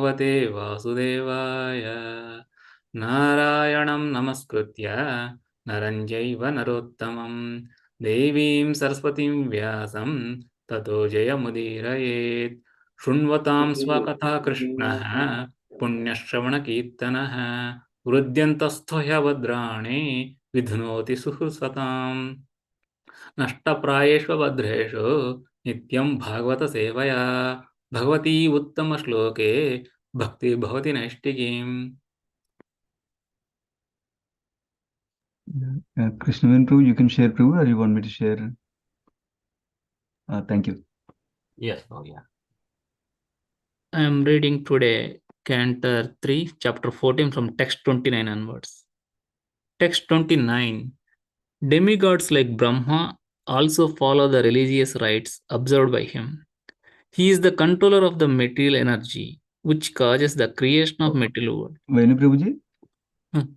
Bhagavate Vasudevaya. Narayanam Namaskritya Naranjaiva Narottamam Devim Saraswatim Vyasam Tato Jayamudirayet. Shunvatam Swakatha Krishnaha Punyashravana Kirtanaha Vrudyantasthya Vadrani Vidhnoti Suhsatam Nashtaprayeshva Vadreshu Nityam Bhagavata Sevaya Bhagavati Uttama Shloke Bhakti Bhavati Naishtikim. Krishna Prabhu, you can share Prabhu, or you want me to share? Thank you. Yes, oh yeah. I am reading today Cantor 3, chapter 14 from text 29 onwards. Text 29. Demigods like Brahma also follow the religious rites observed by him. He is the controller of the material energy, which causes the creation of material world. Venu Prabhuji?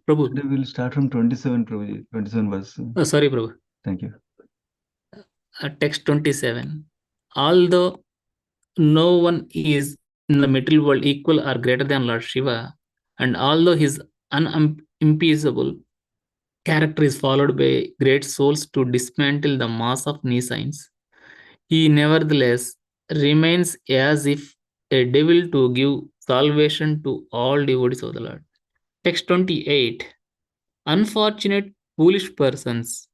Prabhu. Today we'll start from 27 Prabhuji, 27 verse. Oh, sorry, Prabhu. Thank you. Text 27. Although no one is in the material world equal or greater than Lord Shiva, and although his unimpeachable character is followed by great souls to dismantle the mass of nescience, he nevertheless remains as if a devil to give salvation to all devotees of the Lord. Text 28. Unfortunate foolish persons,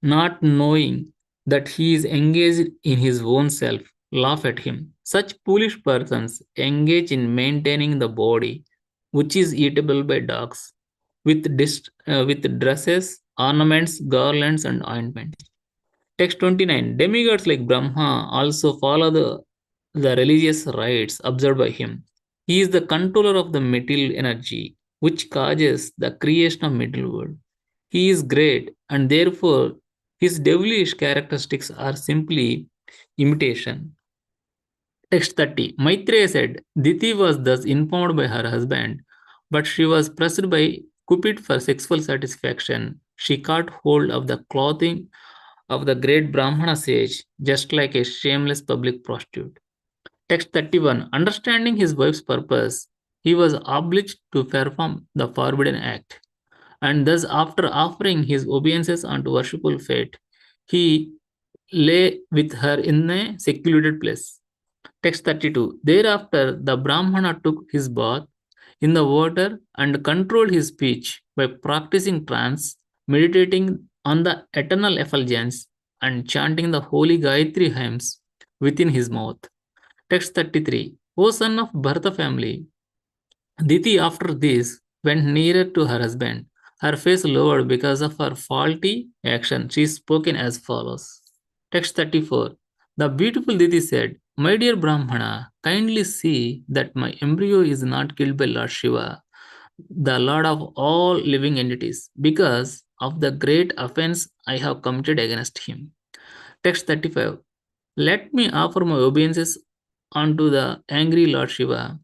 not knowing that he is engaged in his own self, laugh at him. Such foolish persons engage in maintaining the body, which is eatable by dogs, with dresses, ornaments, garlands, and ointments. Text 29. Demigods like Brahma also follow the religious rites observed by him. He is the controller of the material energy, which causes the creation of material world. He is great, and therefore his devilish characteristics are simply imitation. Text 30. Maitreya said, Diti was thus informed by her husband, but she was pressed by Cupid for sexual satisfaction. She caught hold of the clothing of the great Brahmana sage, just like a shameless public prostitute. Text 31. Understanding his wife's purpose, he was obliged to perform the forbidden act. And thus, after offering his obeisances unto worshipful fate, he lay with her in a secluded place. Text 32. Thereafter, the Brahmana took his bath in the water and controlled his speech by practicing trance, meditating on the eternal effulgence, and chanting the holy Gayatri hymns within his mouth. Text 33. O son of Bharata family, Diti after this went nearer to her husband, her face lowered because of her faulty action. She is spoken as follows. Text 34. The beautiful Diti said, My dear Brahmana, kindly see that my embryo is not killed by Lord Shiva, the Lord of all living entities, because of the great offense I have committed against him. Text 35. Let me offer my obeisances unto the angry Lord Shiva,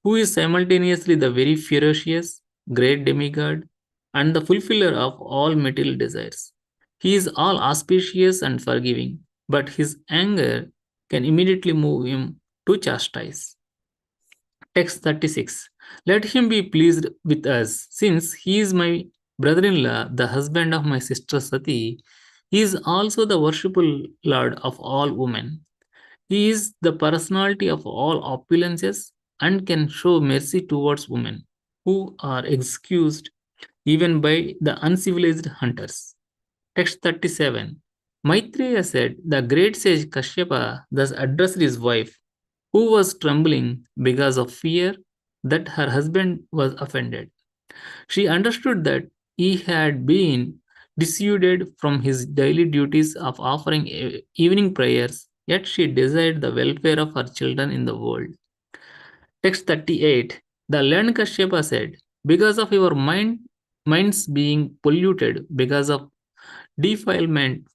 who is simultaneously the very ferocious, great demigod, and the fulfiller of all material desires. He is all auspicious and forgiving, but his anger can immediately move him to chastise. Text 36. Let him be pleased with us, since he is my brother in law, the husband of my sister Sati. He is also the worshipful Lord of all women. He is the personality of all opulences and can show mercy towards women who are excused even by the uncivilized hunters. Text 37. Maitreya said, The great sage Kashyapa thus addressed his wife, who was trembling because of fear that her husband was offended. She understood that he had been dissuaded from his daily duties of offering evening prayers, yet she desired the welfare of her children in the world. Text 38. The learned Kashyapa said, Because of your minds being polluted, because of defilement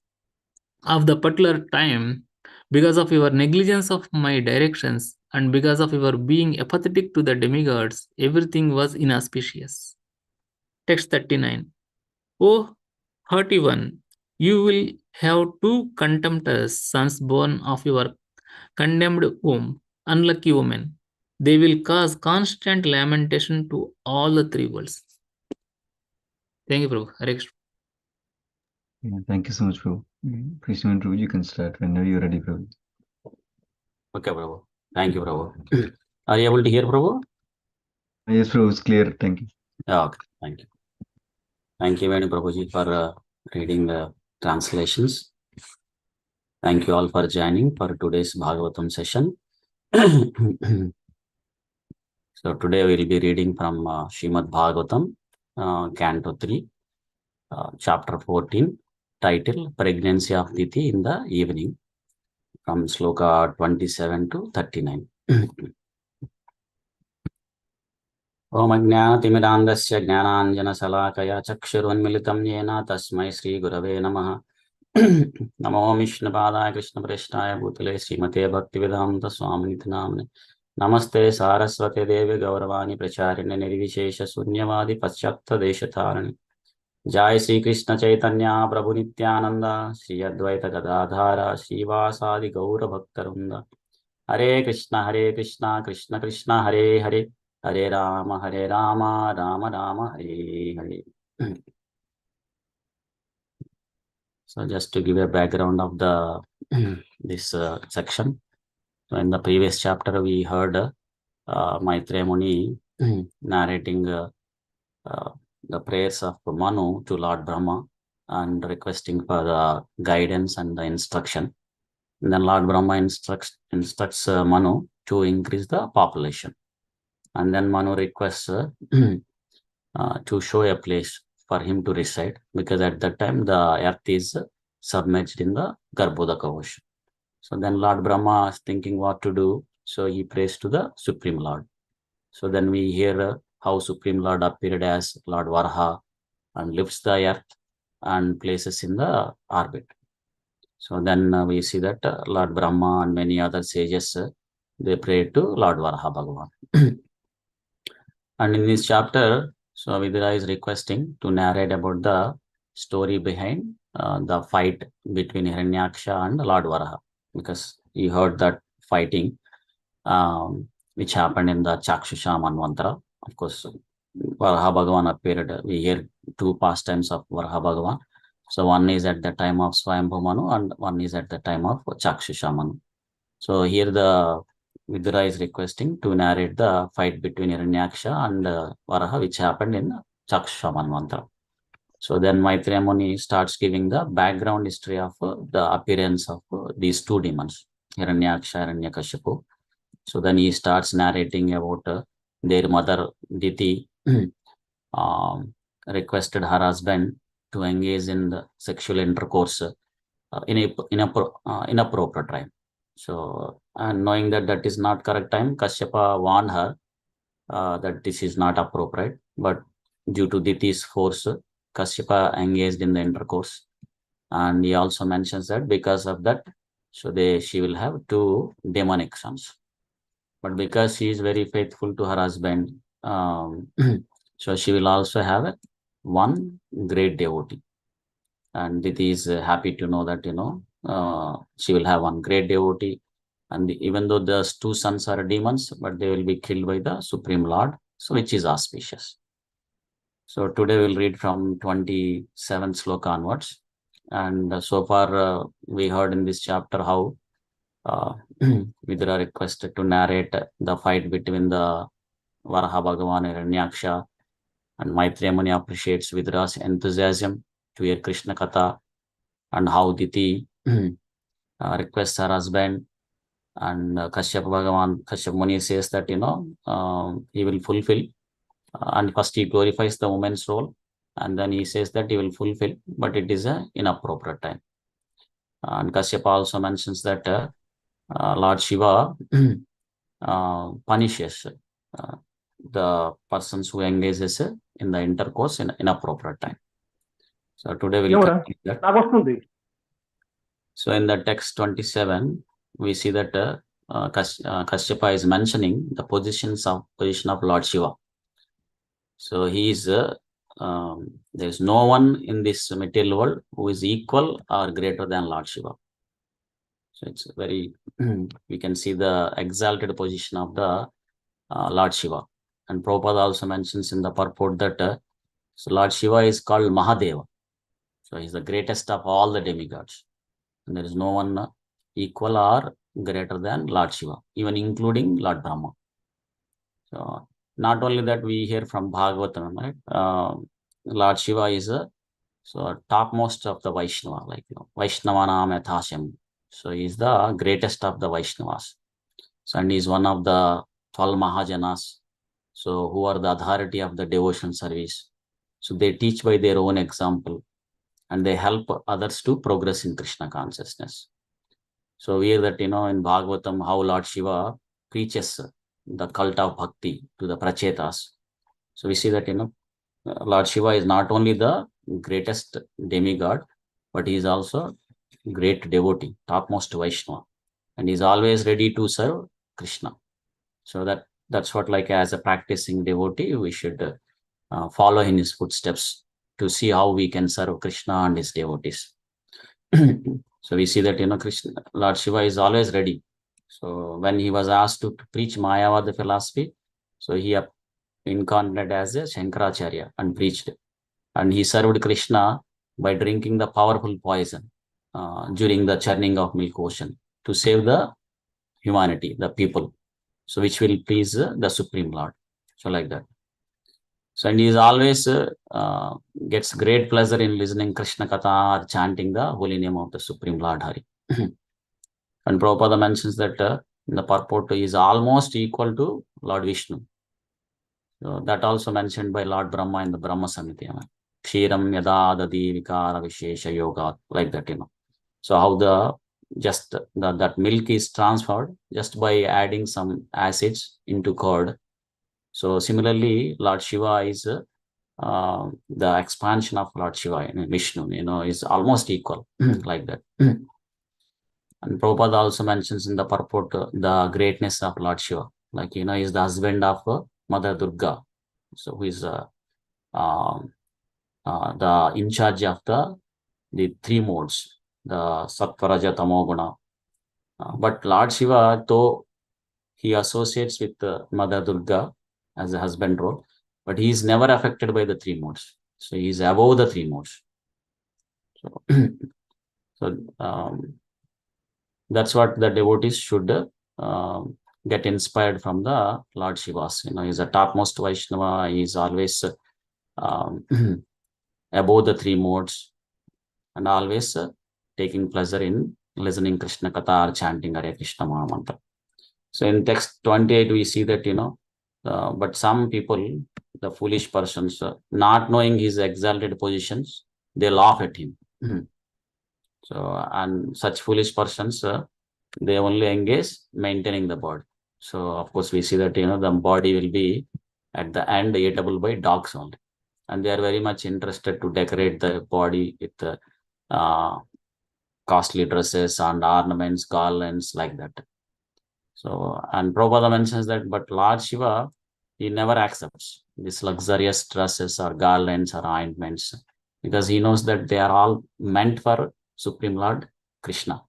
of the particular time, because of your negligence of my directions, and because of your being apathetic to the demigods, everything was inauspicious. Text 39. O haughty one, you will have two contemptuous sons born of your condemned womb, unlucky woman. They will cause constant lamentation to all the three worlds. Thank you, Prabhu. Hare Krishna. Yeah, thank you so much, Prabhu. Krishna and Prabhu, you can start whenever you're ready, Prabhu. Okay, Prabhu. Thank you, Prabhu. Are you able to hear, Prabhu? Yes, Prabhu, it's clear. Thank you. Yeah, okay. Thank you. Thank you, Venu Prabhuji, for reading the translations. Thank you all for joining for today's Bhagavatam session. So today we'll be reading from Srimad Bhagavatam, Canto 3, Chapter 14, title Pregnancy of Diti in the Evening, from Sloka 27 to 39. ओम अज्ञानतिमिरान्धस्य ज्ञानाञ्जनशलाकया चक्षुरुन्मिलितं येन तस्मै श्रीगुरवे नमः। नमो विष्णुपादाय कृष्णप्रेष्ठाय भूतले श्रीमते भक्तिवेदान्त स्वामिनिति नाम्ने। नमस्ते सारस्वते देवे गौरवाणी प्रचारिणे निर्विशेष शून्यवादी पश्चात्त देशतारिणे। जय श्री कृष्ण चैतन्य प्रभु नित्यानंद श्री अद्वैत गदाधार श्रीवासादि गौर भक्तवृंद। हरे कृष्ण कृष्ण कृष्ण हरे हरे, हरे Ram Ram Ram Hare Hare. So just to give a background of the this section. So in the previous chapter we heard Maitreya Muni narrating the prayers of Manu to Lord Brahma and requesting for the guidance and the instruction. And then Lord Brahma instructs Manu to increase the population. And then Manu requests to show a place for him to reside, because at that time the earth is submerged in the Garbhodaka ocean. So then Lord Brahma is thinking what to do. So he prays to the Supreme Lord. So then we hear how Supreme Lord appeared as Lord Varaha and lifts the earth and places in the orbit. So then we see that Lord Brahma and many other sages, they pray to Lord Varaha Bhagavan. And in this chapter, so Vidura is requesting to narrate about the story behind the fight between Hiranyaksha and Lord Varaha, because he heard that fighting which happened in the Chakshusha Manvantara. Of course, Varaha Bhagavan appeared. We hear two pastimes of Varaha Bhagavan. So one is at the time of Swayambhu Manu and one is at the time of Chakshusha Manu. So here the Vidura is requesting to narrate the fight between Hiranyaksha and Varaha, which happened in Chakshusha Manvantara. So then Maitreya Muni starts giving the background history of the appearance of these two demons, Hiranyaksha and Hiranyakashipu. So then he starts narrating about their mother Diti requested her husband to engage in the sexual intercourse in inappropriate time. So, and knowing that that is not correct time, Kashyapa warned her that this is not appropriate. But due to Diti's force, Kashyapa engaged in the intercourse. And he also mentions that because of that, so she will have two demonic sons. But because she is very faithful to her husband, so she will also have one great devotee. And Diti is happy to know that, she will have one great devotee. And even though the two sons are demons, but they will be killed by the Supreme Lord, so which is auspicious. So today we'll read from 27 sloka onwards. And so far we heard in this chapter how Vidura requested to narrate the fight between the Varaha Bhagavan and Hiranyaksha. And Maitreya Muni appreciates Vidura's enthusiasm to hear Krishna Katha, and how Diti requests her husband. And Kashyap Muni says that, he will fulfill. And first he glorifies the woman's role. And then he says that he will fulfill, but it is an inappropriate time. And Kashyapa also mentions that Lord Shiva punishes the persons who engages in the intercourse in inappropriate time. So today we'll continue that. So in the text 27, we see that Kashyapa is mentioning the position of Lord Shiva. So he is there is no one in this material world who is equal or greater than Lord Shiva. So it's very we can see the exalted position of the Lord Shiva. And Prabhupada also mentions in the purport that so Lord Shiva is called Mahadeva. So he's the greatest of all the demigods. And there is no one equal or greater than Lord Shiva, even including Lord Brahma. So not only that, we hear from Bhagavatam, right? Lord Shiva is topmost of the Vaishnava, like Vaishnavanam Yathashyam. So he's the greatest of the Vaishnavas. So, and he's one of the 12 Mahajanas. So who are the authority of the devotion service. So they teach by their own example and they help others to progress in Krishna consciousness. So we hear that, in Bhagavatam, how Lord Shiva preaches the cult of bhakti to the prachetas. So we see that, Lord Shiva is not only the greatest demigod, but he is also great devotee, topmost Vaishnava, and he is always ready to serve Krishna. So that's what, like, as a practicing devotee, we should follow in his footsteps to see how we can serve Krishna and his devotees. So we see that, Krishna, Lord Shiva is always ready. So when he was asked to preach Mayavada philosophy, so he incarnated as a Shankaracharya and preached. And he served Krishna by drinking the powerful poison during the churning of milk ocean to save the humanity, the people. So which will please the Supreme Lord. So like that. So and he is always gets great pleasure in listening Krishna Katha or chanting the holy name of the Supreme Lord Hari. And Prabhupada mentions that in the purport is almost equal to Lord Vishnu. So that also mentioned by Lord Brahma in the Brahma Samhita. Kshiram yada dadi vikara vishesha yoga, like that, So how that milk is transferred just by adding some acids into curd. So similarly, Lord Shiva is the expansion of Lord Shiva, Vishnu, is almost equal, like that. And Prabhupada also mentions in the purport the greatness of Lord Shiva, like, is the husband of Mother Durga, so who is the in charge of the three modes, the Sattva, Raja, Tamoguna. But Lord Shiva, though he associates with Mother Durga as a husband role, but he is never affected by the three modes. So he is above the three modes. So, that's what the devotees should get inspired from the Lord Shiva's. He's a topmost Vaishnava. He is always above the three modes and always taking pleasure in listening Krishna Katha or chanting Hare Krishna Maha Mantra. So in text 28, we see that, but some people, the foolish persons, not knowing his exalted positions, they laugh at him. So, and such foolish persons, they only engage maintaining the body. So, of course, we see that, the body will be at the end eatable by dogs only. And they are very much interested to decorate the body with costly dresses and ornaments, garlands, like that. So, and Prabhupada mentions that, but Lord Shiva, he never accepts these luxurious dresses or garlands or ointments, because he knows that they are all meant for Supreme Lord Krishna.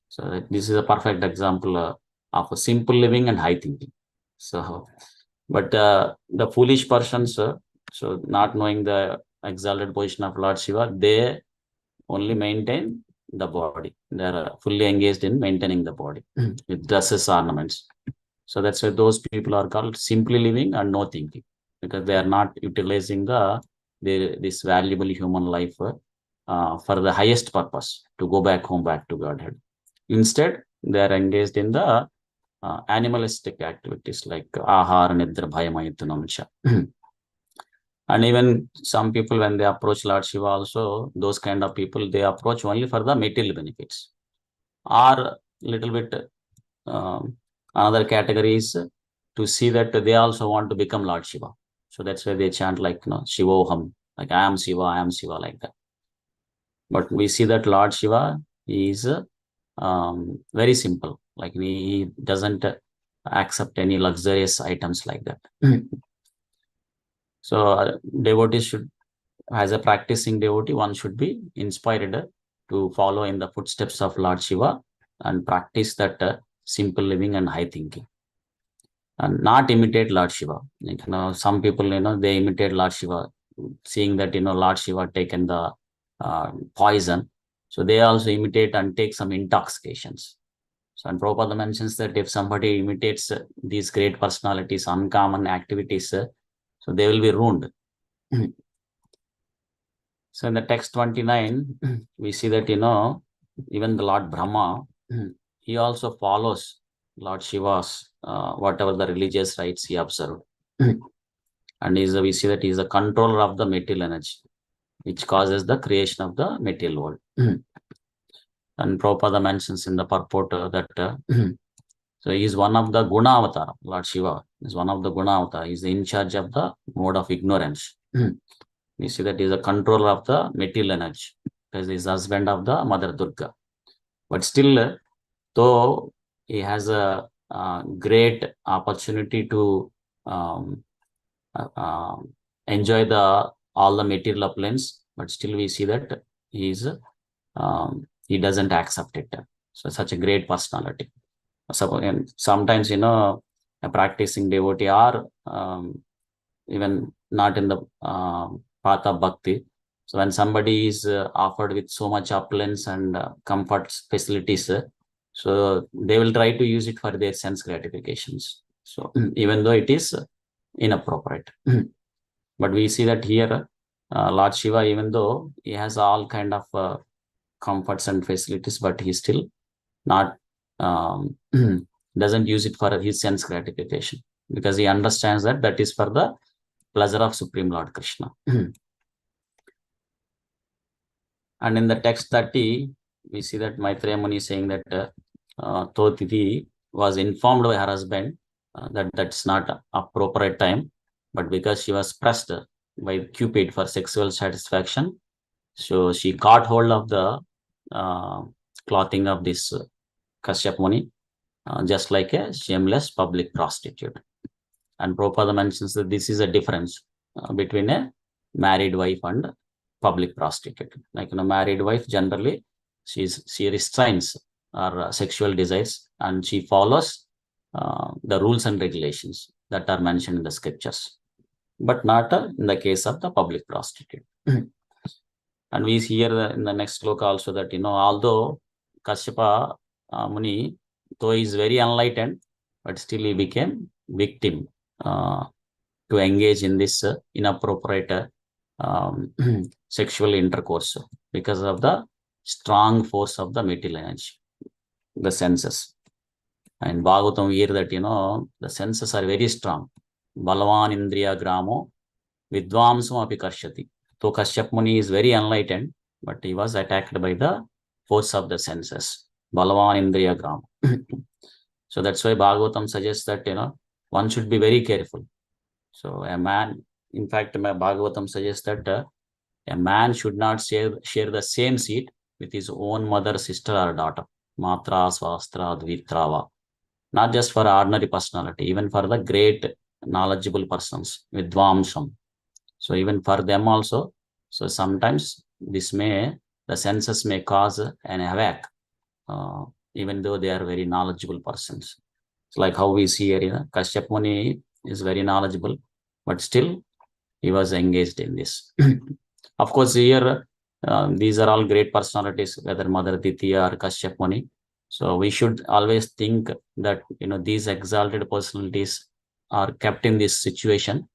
So this is a perfect example of a simple living and high thinking. So, but the foolish persons, so not knowing the exalted position of Lord Shiva, they only maintain the body. They are fully engaged in maintaining the body with dresses, ornaments. So that's why those people are called simply living and no thinking, because they are not utilizing this valuable human life for the highest purpose, to go back home, back to Godhead. Instead, they are engaged in the animalistic activities like ahar, nidra, bhayamayutanamcha. And even some people, when they approach Lord Shiva also, those kind of people, they approach only for the material benefits. Or little bit another category is to see that they also want to become Lord Shiva. So that's why they chant like, Shivoham, like I am Shiva, like that. But we see that Lord Shiva is very simple. Like he doesn't accept any luxurious items like that. So devotees should, as a practicing devotee, one should be inspired to follow in the footsteps of Lord Shiva and practice that simple living and high thinking. and not imitate Lord Shiva. Like, some people, they imitate Lord Shiva, seeing that, Lord Shiva taken the poison. So they also imitate and take some intoxications. So, and Prabhupada mentions that if somebody imitates these great personalities, uncommon activities, so they will be ruined. So in the text 29, we see that, even the Lord Brahma, he also follows Lord Shiva's, whatever the religious rites he observed. And we see that he is the controller of the material energy, which causes the creation of the material world. And Prabhupada mentions in the purport that so he is one of the Guna Avatar. Lord Shiva is one of the Guna Avatar. He is in charge of the mode of ignorance. We see that he is a controller of the material energy, because he is husband of the Mother Durga. But still, though he has a great opportunity to enjoy all the material opulence, but still we see that he he doesn't accept it. So such a great personality. So, and sometimes, a practicing devotee or even not in the path of bhakti. So when somebody is offered with so much opulence and comfort facilities, so they will try to use it for their sense gratifications. So even though it is inappropriate. But we see that here, Lord Shiva, even though he has all kind of comforts and facilities, but he still not doesn't use it for his sense gratification, because he understands that that is for the pleasure of Supreme Lord Krishna. And in the text 30, we see that Maitreya Muni is saying that Totiti was informed by her husband that that's not appropriate time, but because she was pressed by Cupid for sexual satisfaction, so she caught hold of the clothing of this Kashyap Muni, just like a shameless public prostitute. And Prabhupada mentions that this is a difference between a married wife and public prostitute. Like, married wife, generally, she restrains her sexual desires and she follows the rules and regulations that are mentioned in the scriptures, but not in the case of the public prostitute. And we see here in the next sloka also that, although Kashyapa Muni, though he is very enlightened, but still he became victim to engage in this inappropriate sexual intercourse because of the strong force of the material energy, the senses. And Bhagavatam, we hear that, the senses are very strong. Balavan Indriya Gramo Vidvamsam api Karshati. So Kashyap Muni is very enlightened, but he was attacked by the force of the senses. Balavan Indriya Gramo. So that's why Bhagavatam suggests that, one should be very careful. So a man, in fact, Bhagavatam suggests that a man should not share the same seat with his own mother, sister, or daughter. Matra, Swastra, Dvitrava. Not just for ordinary personality, even for the great knowledgeable persons, Vidvamsam. So even for them also, so sometimes the senses may cause an havoc, even though they are very knowledgeable persons. It's like how we see here, Kashyap Muni is very knowledgeable, but still he was engaged in this. Of course, here, these are all great personalities, whether Mother Ditya or Kashyap Muni. So we should always think that, these exalted personalities are kept in this situation.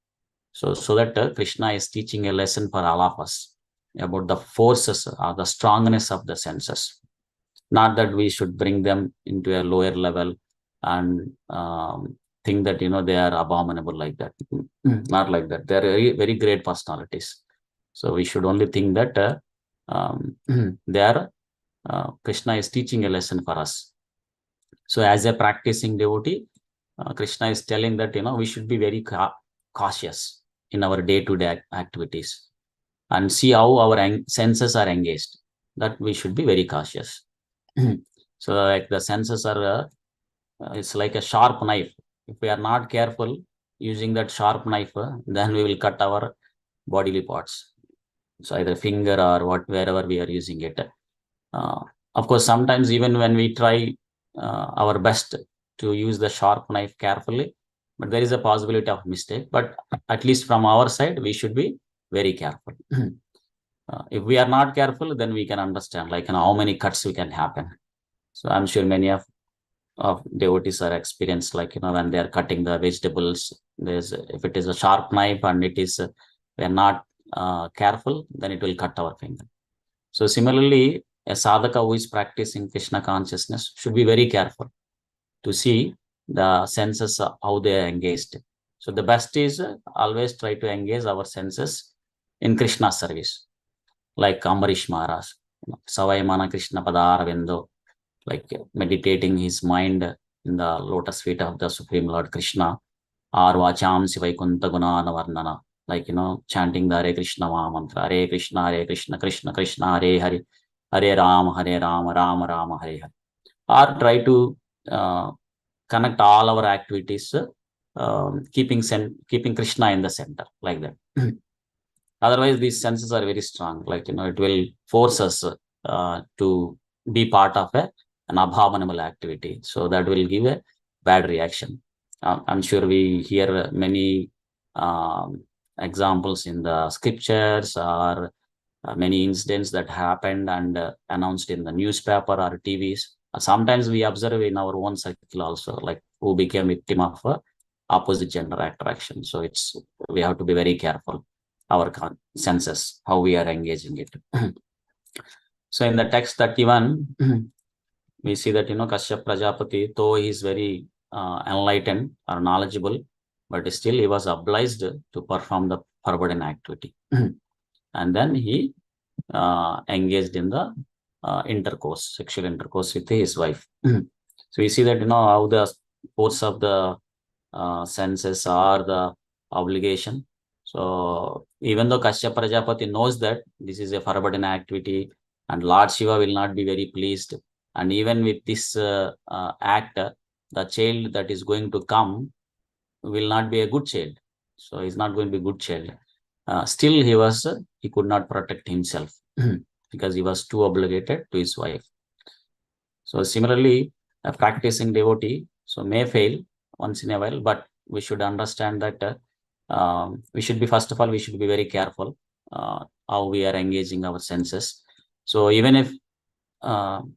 So that Krishna is teaching a lesson for all of us about the forces or the strongness of the senses. Not that we should bring them into a lower level and think that, they are abominable like that. Not like that. They are very, very great personalities. So we should only think that Krishna is teaching a lesson for us. So as a practicing devotee, Krishna is telling that, we should be very cautious in our day-to-day activities and see how our senses are engaged. That we should be very cautious. So like the senses are, it's like a sharp knife. If we are not careful using that sharp knife, then we will cut our bodily parts. So either finger or wherever we are using it. Of course, sometimes even when we try our best to use the sharp knife carefully, but there is a possibility of mistake. But at least from our side, we should be very careful. If we are not careful, then we can understand like how many cuts we can happen. So I'm sure many of devotees are experienced, like when they are cutting the vegetables, if it is a sharp knife and it is we are not careful, then it will cut our finger. So similarly, a sadhaka who is practicing Krishna consciousness should be very careful to see the senses how they are engaged. So the best is always try to engage our senses in Krishna service, like Ambarish Maharaj, Savai Mana Krishna Padar Vendo, like meditating his mind in the lotus feet of the Supreme Lord Krishna, or Vacham Sivaikuntha Gunana Varnana, like chanting the Hare Krishna Maha Mantra, Hare Krishna, Krishna Krishna, Hare Hare, Hare Ram, Ram Ram, Hare Hare. Or try to connect all our activities, keeping Krishna in the center, like that. Otherwise, these senses are very strong, like it will force us to be part of an abominable activity. So that will give a bad reaction. I'm sure we hear many examples in the scriptures, or many incidents that happened and announced in the newspaper or TVs. Sometimes we observe in our own circle also, like who became victim of opposite gender attraction. So we have to be very careful our senses, how we are engaging it. So in the text 31, we see that Kashyap Prajapati, though he is very enlightened or knowledgeable, but still he was obliged to perform the forbidden activity. And then he engaged in the sexual intercourse with his wife. So we see that how the force of the senses are the obligation. So even though Kashyap Prajapati knows that this is a forbidden activity and Lord Shiva will not be very pleased, and even with this act, the child that is going to come will not be a good child. So he's not going to be a good child. Still he could not protect himself because he was too obligated to his wife. So similarly, a practicing devotee may fail once in a while, but we should understand that we should be very careful how we are engaging our senses. So even if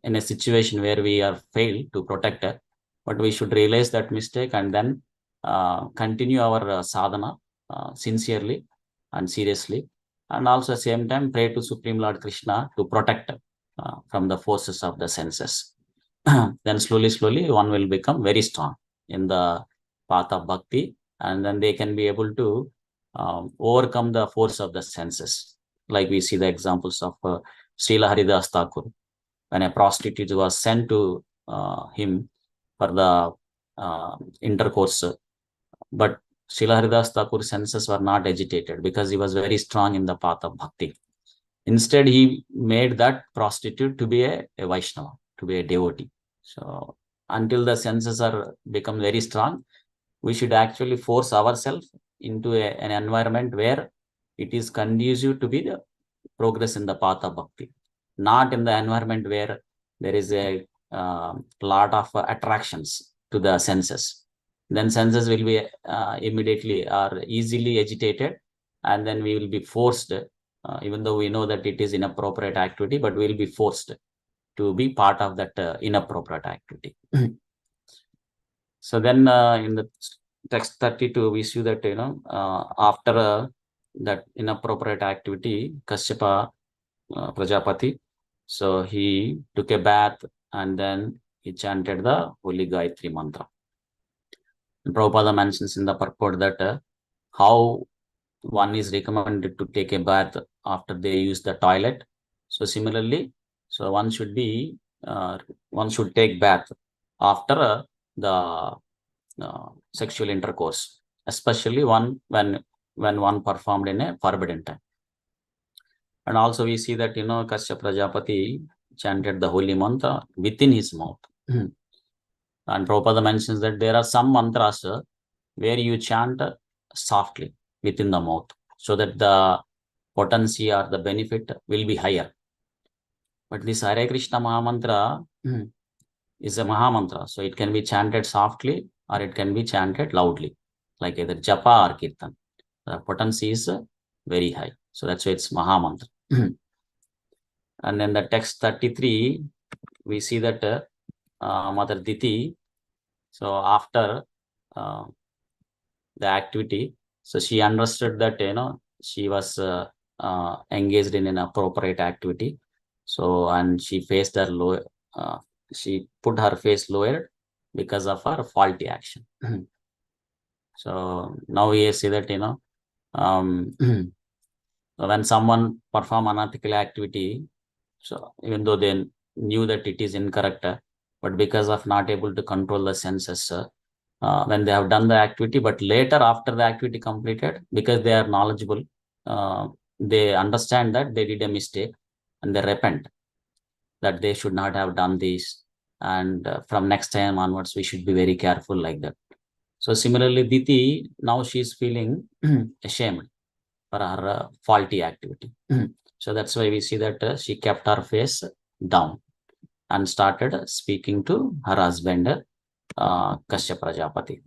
in a situation where we are failed to protect it, but we should realize that mistake and then continue our sadhana sincerely and seriously, and also at the same time pray to Supreme Lord Krishna to protect from the forces of the senses. Then slowly one will become very strong in the path of bhakti, and then they can be able to overcome the force of the senses. Like we see the examples of Srila Haridas Thakur, when a prostitute was sent to him for the intercourse, but Srila Haridas Thakur's senses were not agitated because he was very strong in the path of bhakti. Instead, he made that prostitute to be a Vaishnava, to be a devotee. So until the senses are become very strong, we should actually force ourselves into an environment where it is conducive to be the progress in the path of bhakti, not in the environment where there is a lot of attractions to the senses. Then senses will be immediately or easily agitated, and then we will be forced, even though we know that it is inappropriate activity, but we will be forced to be part of that inappropriate activity. So then in the text 32, we see that, after that inappropriate activity, Kashyapa Prajapati, so he took a bath and then he chanted the Holy Gayatri mantra. And Prabhupada mentions in the purport that how one is recommended to take a bath after they use the toilet. So similarly, so one should take bath after the sexual intercourse, especially when one performed in a forbidden time. And also we see that Kashyap Prajapati chanted the holy mantra within his mouth. And Prabhupada mentions that there are some mantras where you chant softly within the mouth, so that the potency or the benefit will be higher. But this Hare Krishna Maha Mantra is a Maha Mantra, so it can be chanted softly or it can be chanted loudly. like either japa or kirtan. The potency is very high. So that's why it's Mahamantra. And then the text 33, we see that Mother Diti, so after the activity, so she understood that, she was engaged in an appropriate activity. So, and she faced her low, she put her face lower because of her faulty action. So now we see that, when someone perform unethical activity, so even though they knew that it is incorrect, but because of not able to control the senses, when they have done the activity, but later after the activity completed, because they are knowledgeable, they understand that they did a mistake and they repent that they should not have done this. And from next time onwards, we should be very careful like that. So similarly, Diti, now she is feeling ashamed for her faulty activity. So that's why we see that she kept her face down and started speaking to her husband, Kashyap Prajapati.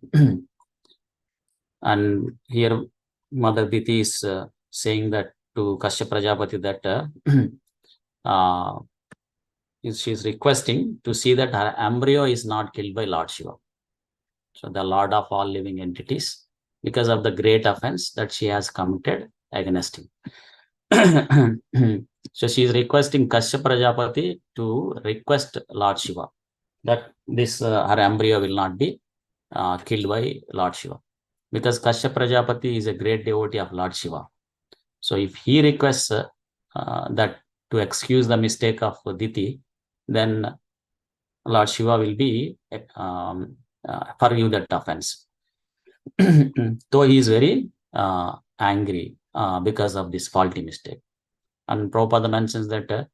And here Mother Diti is saying that to Kashyap Prajapati that she is requesting to see that her embryo is not killed by Lord Shiva. So the Lord of all living entities, because of the great offense that she has committed against him. So she is requesting Kashyap Prajapati to request Lord Shiva that this her embryo will not be killed by Lord Shiva, because Kashyap Prajapati is a great devotee of Lord Shiva. So if he requests that to excuse the mistake of Diti, then Lord Shiva will be forgive that offense. Though he is very angry because of this faulty mistake. And Prabhupada mentions that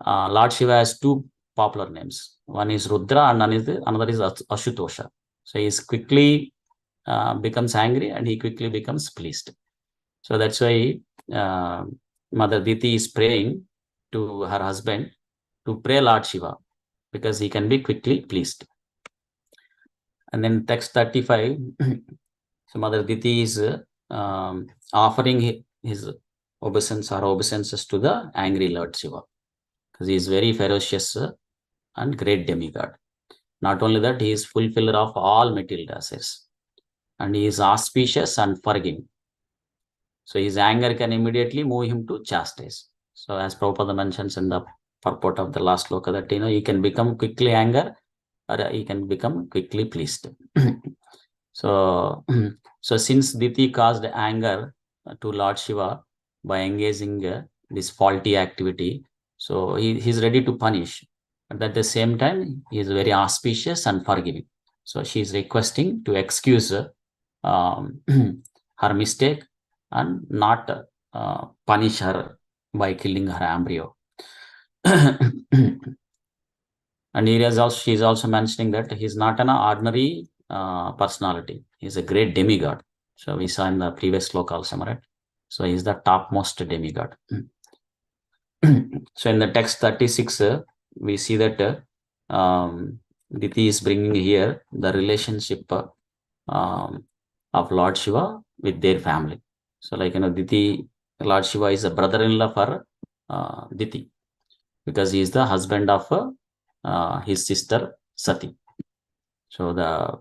Lord Shiva has two popular names. One is Rudra and another is Ashutosha. So he is quickly becomes angry and he quickly becomes pleased. So that's why Mother Diti is praying to her husband to pray Lord Shiva, because he can be quickly pleased. And then text 35, so Mother Diti is offering his obeisances to the angry Lord Shiva, because he is very ferocious and great demigod. Not only that, he is fulfiller of all material desires, and he is auspicious and forgiving. So his anger can immediately move him to chastise. So as Prabhupada mentions in the purport of the last sloka, that he can become quickly anger, or he can become quickly pleased. So since Diti caused anger to Lord Shiva by engaging this faulty activity, so he's ready to punish, but at the same time he is very auspicious and forgiving. So she is requesting to excuse her mistake and not punish her by killing her embryo. And she is also mentioning that he's not an ordinary personality. He's a great demigod. So we saw in the previous sloka also, right? So he's the topmost demigod. So in the text 36, we see that Diti is bringing here the relationship of Lord Shiva with their family. So like, Diti, Lord Shiva is a brother-in-law for Diti, because he is the husband of his sister Sati. So the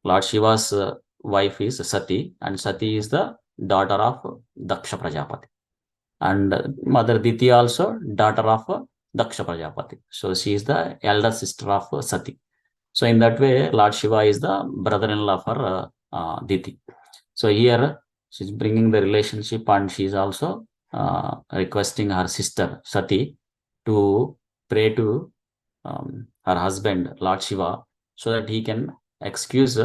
Lord Shiva's wife is Sati, and Sati is the daughter of Daksha Prajapati. And Mother Diti also daughter of Daksha Prajapati. So she is the elder sister of Sati. So in that way, Lord Shiva is the brother-in-law for Diti. So here she's bringing the relationship, and she's also requesting her sister Sati to pray to her husband Lord Shiva, so that he can excuse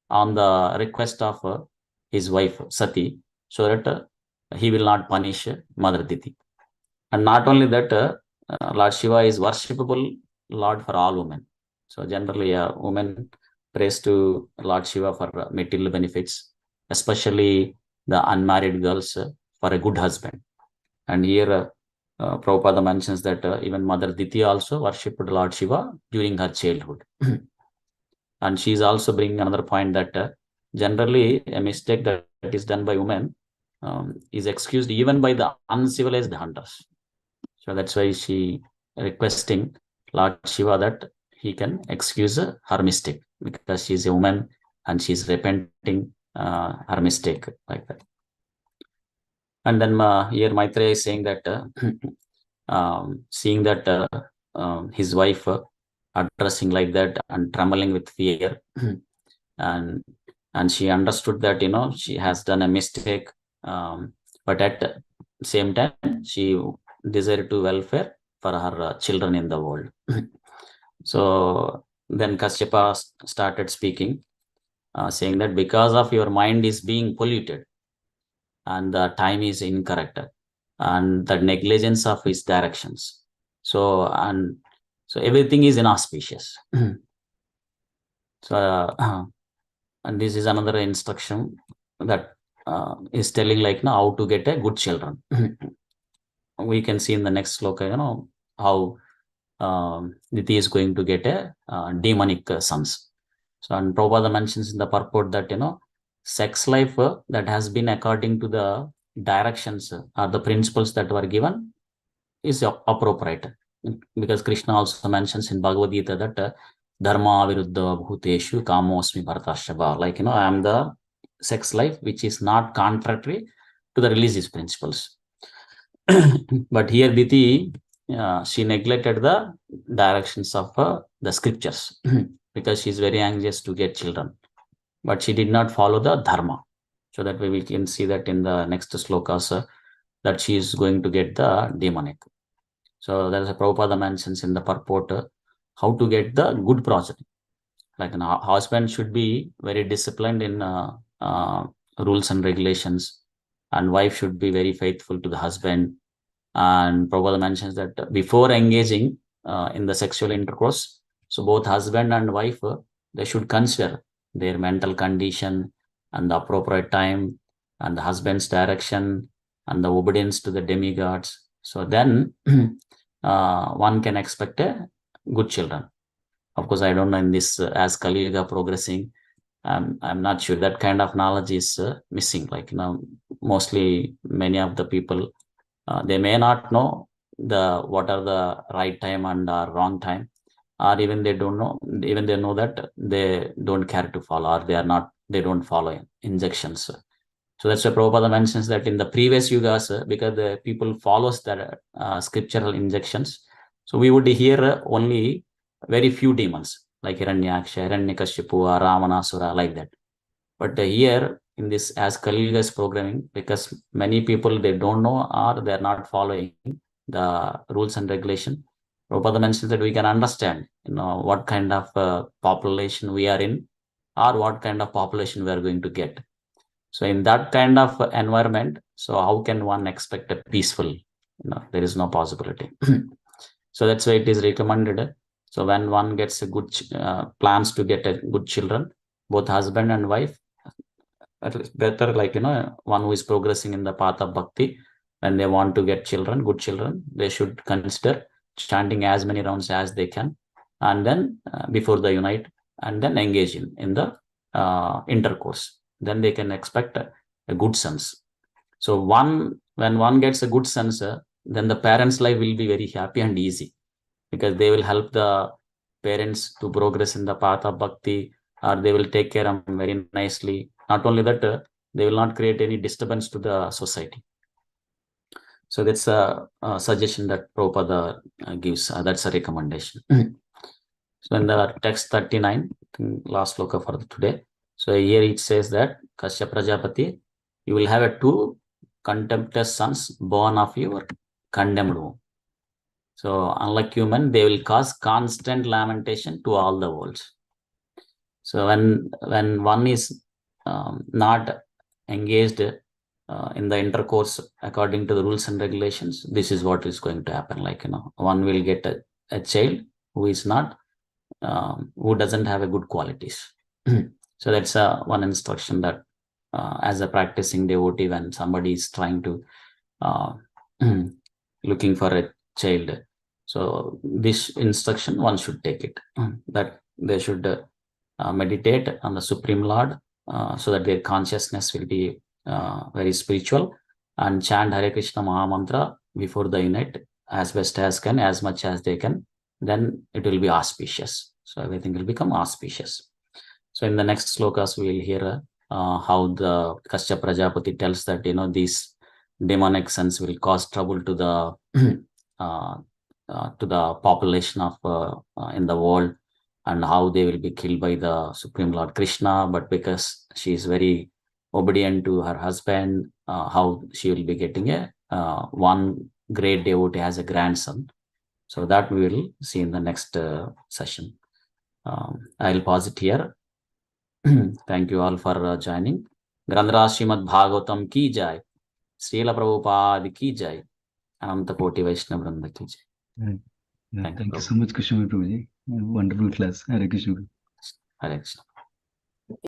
on the request of his wife Sati, so that he will not punish Mother Diti. And not only that, Lord Shiva is worshipable Lord for all women. So generally a woman prays to Lord Shiva for material benefits, especially the unmarried girls for a good husband. And here Prabhupada mentions that even Mother Diti also worshipped Lord Shiva during her childhood. And she is also bringing another point that generally a mistake that is done by women is excused even by the uncivilized hunters. So that's why she requesting Lord Shiva that he can excuse her mistake, because she's a woman and she's repenting her mistake like that. And then here Maitreya is saying that seeing that his wife addressing like that and trembling with fear, and she understood that she has done a mistake, but at the same time she desired to welfare for her children in the world. So then Kashyapa started speaking, saying that because of your mind is being polluted and the time is incorrect and the negligence of his directions, so everything is inauspicious. So and this is another instruction that is telling like now how to get a good children. We can see in the next sloka how Diti is going to get a demonic sons. So and Prabhupada mentions in the purport that sex life that has been according to the directions or the principles that were given is appropriate, because Krishna also mentions in Bhagavad Gita that dharma viruddha bhuteshu kamosmi bhartashabha, like I am the sex life which is not contrary to the religious principles. But here Diti, she neglected the directions of the scriptures because she is very anxious to get children, but she did not follow the dharma. So that way we can see that in the next slokas that she is going to get the demonic. So there is a Prabhupada mentions in the purport how to get the good progeny. Like a husband should be very disciplined in rules and regulations, and wife should be very faithful to the husband. And Prabhupada mentions that before engaging in the sexual intercourse, so both husband and wife, they should consider their mental condition and the appropriate time and the husband's direction and the obedience to the demigods. So then one can expect a good children. Of course, I don't know in this as Kali Yuga progressing, I'm not sure that kind of knowledge is missing. Like mostly many of the people they may not know what are the right time and wrong time, or even they don't know, even they know that they don't care to follow, or they don't follow injections. So that's why Prabhupada mentions that in the previous yugas, because the people follows the scriptural injections, so we would hear only very few demons like Hiranyaksha, Hiranyakashipu, or Ramanasura, like that. But here in this, as Kali Yuga is programming, because many people they don't know or they are not following the rules and regulation, Prabhupada mentions that we can understand what kind of population we are in, or what kind of population we are going to get. So in that kind of environment, so how can one expect a peaceful? There is no possibility. So that's why it is recommended. So when one gets a good plans to get a good children, both husband and wife, at least better, like one who is progressing in the path of bhakti, when they want to get children, good children, they should consider chanting as many rounds as they can, and then before they unite, and then engage in the intercourse. Then they can expect a good sons. So when one gets a good sons, then the parents' life will be very happy and easy, because they will help the parents to progress in the path of bhakti, or they will take care of them very nicely. Not only that, they will not create any disturbance to the society. So that's a suggestion that Prabhupada gives. That's a recommendation. So in the text 39, last sloka for today. So here it says that Kashyap Prajapati, you will have 2 contemptuous sons born of your condemned womb. So unlike human, they will cause constant lamentation to all the worlds. So when one is not engaged in the intercourse according to the rules and regulations, this is what is going to happen. Like one will get a child who is not who doesn't have a good qualities. So that's one instruction that as a practicing devotee, when somebody is trying to looking for a child, so this instruction one should take it, that they should meditate on the Supreme Lord so that their consciousness will be very spiritual, and chant Hare Krishna Mahamantra before the unit as best as can, as much as they can, then it will be auspicious. So everything will become auspicious. So in the next slokas, we will hear how the Kashyap Prajapati tells that, these demonic sons will cause trouble to the to the population of in the world, and how they will be killed by the Supreme Lord Krishna. But because she is very obedient to her husband, how she will be getting a one great devotee as a grandson. So that we will see in the next session. I'll pause it here. Thank you all for joining. Grandhara Srimad Bhagavatam ki jai. Srila Prabhupada ki jai. Ananta Koti Vaishnava Vrinda ki jai. Thank you so much, Krishna Prabhuji. Wonderful class. Hare Krishna. Hare Krishna.